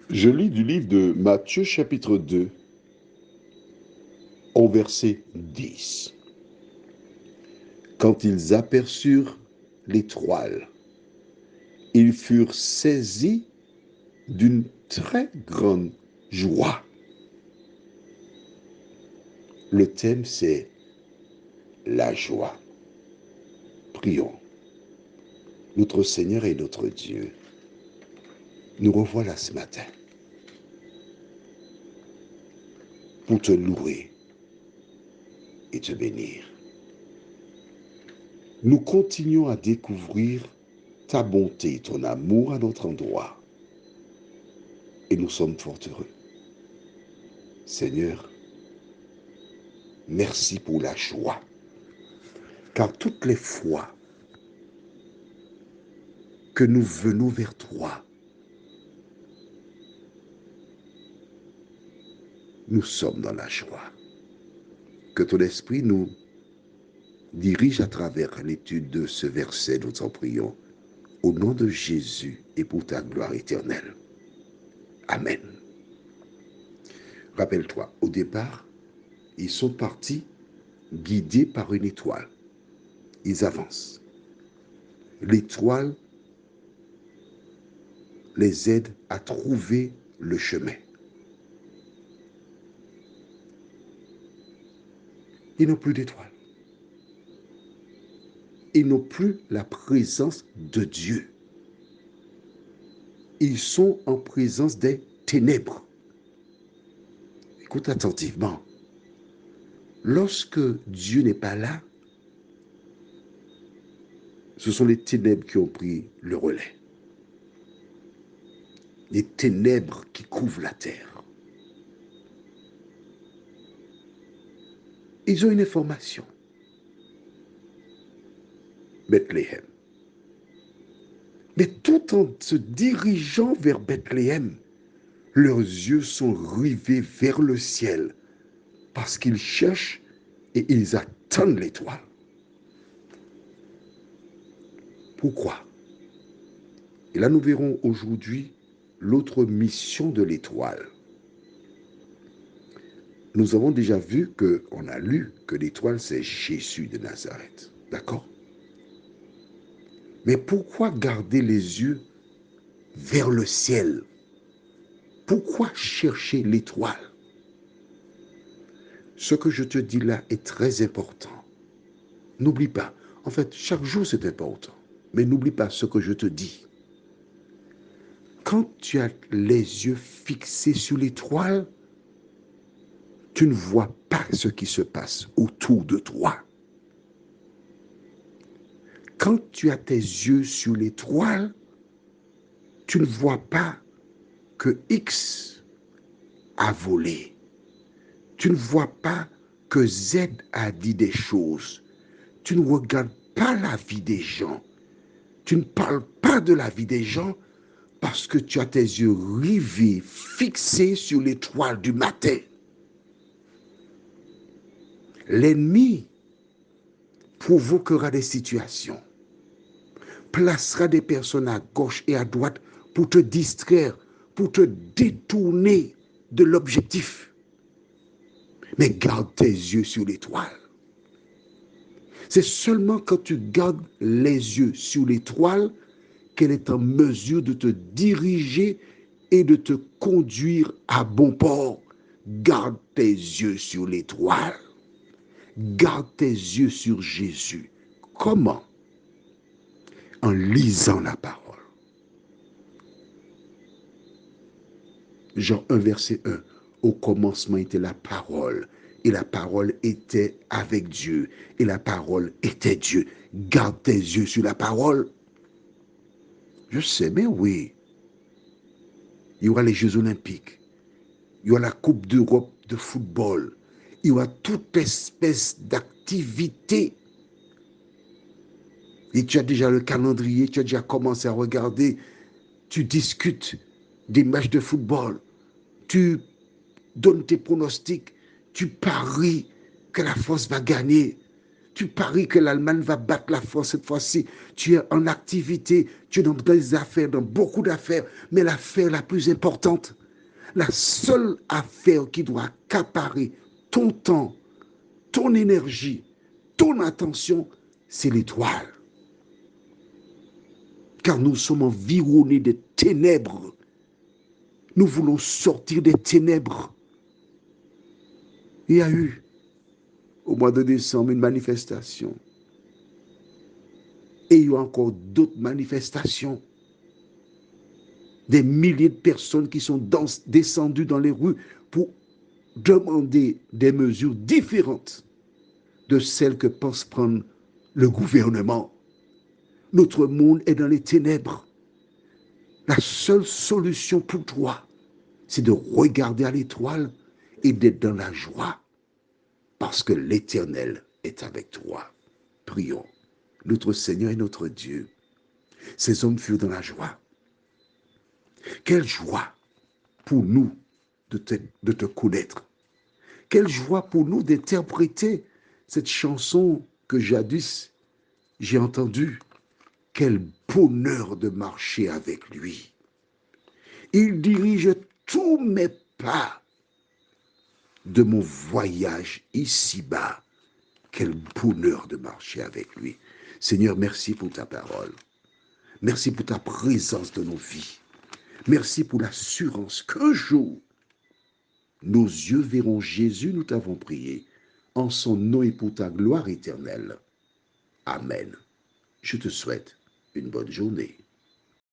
Je lis du livre de Matthieu chapitre 2, au verset 10. Quand ils aperçurent l'étoile, ils furent saisis d'une très grande joie. Le thème, c'est la joie. Prions. Notre Seigneur et notre Dieu, nous revoilà ce matin pour te louer et te bénir. Nous continuons à découvrir ta bonté, ton amour à notre endroit. Et nous sommes fort heureux. Seigneur, merci pour la joie. Car toutes les fois que nous venons vers toi, nous sommes dans la joie. Que ton esprit nous dirige à travers l'étude de ce verset, nous t'en prions. Au nom de Jésus et pour ta gloire éternelle. Amen. Rappelle-toi, au départ, ils sont partis guidés par une étoile. Ils avancent. L'étoile les aide à trouver le chemin. Ils n'ont plus d'étoile. Ils n'ont plus la présence de Dieu. Ils sont en présence des ténèbres. Écoute attentivement. Lorsque Dieu n'est pas là, ce sont les ténèbres qui ont pris le relais. Les ténèbres qui couvrent la terre. Ils ont une information. Bethléem. Mais tout en se dirigeant vers Bethléem, leurs yeux sont rivés vers le ciel parce qu'ils cherchent et ils attendent l'étoile. Pourquoi? Et là, nous verrons aujourd'hui l'autre mission de l'étoile. Nous avons déjà vu on a lu que l'étoile, c'est Jésus de Nazareth. D'accord? Mais pourquoi garder les yeux vers le ciel? Pourquoi chercher l'étoile? Ce que je te dis là est très important. N'oublie pas. En fait, chaque jour, c'est important. Mais n'oublie pas ce que je te dis. Quand tu as les yeux fixés sur l'étoile, tu ne vois pas ce qui se passe autour de toi. Quand tu as tes yeux sur l'étoile, tu ne vois pas que X a volé. Tu ne vois pas que Z a dit des choses. Tu ne regardes pas la vie des gens. Tu ne parles pas de la vie des gens parce que tu as tes yeux rivés, fixés sur l'étoile du matin. L'ennemi provoquera des situations, placera des personnes à gauche et à droite pour te distraire, pour te détourner de l'objectif. Mais garde tes yeux sur l'étoile. C'est seulement quand tu gardes les yeux sur l'étoile qu'elle est en mesure de te diriger et de te conduire à bon port. Garde tes yeux sur l'étoile. Garde tes yeux sur Jésus. Comment? En lisant la parole. Jean 1, verset 1. Au commencement était la parole, et la parole était avec Dieu, et la parole était Dieu. Garde tes yeux sur la parole. Je sais, mais oui. Il y aura les Jeux Olympiques. Il y aura la Coupe d'Europe de football. Il y aura toute espèce d'activité. Et tu as déjà le calendrier, tu as déjà commencé à regarder. Tu discutes des matchs de football. Tu donnes tes pronostics. Tu paries que la France va gagner. Tu paries que l'Allemagne va battre la France cette fois-ci. Tu es en activité, tu es dans des affaires, dans beaucoup d'affaires, mais l'affaire la plus importante, la seule affaire qui doit accaparer ton temps, ton énergie, ton attention, c'est l'étoile. Car nous sommes environnés des ténèbres. Nous voulons sortir des ténèbres. Il y a eu, au mois de décembre, une manifestation. Et il y a encore d'autres manifestations. Des milliers de personnes qui sont descendues dans les rues pour demander des mesures différentes de celles que pense prendre le gouvernement. Notre monde est dans les ténèbres. La seule solution pour toi, c'est de regarder à l'étoile et d'être dans la joie, parce que l'Éternel est avec toi. Prions. Notre Seigneur et notre Dieu, ces hommes furent dans la joie. Quelle joie pour nous de te connaître. Quelle joie pour nous d'interpréter cette chanson que jadis j'ai entendue. Quel bonheur de marcher avec lui. Il dirige tous mes pas de mon voyage ici-bas. Quel bonheur de marcher avec lui. Seigneur, merci pour ta parole. Merci pour ta présence dans nos vies. Merci pour l'assurance qu'un jour, nos yeux verront Jésus, nous t'avons prié, en son nom et pour ta gloire éternelle. Amen. Je te souhaite une bonne journée.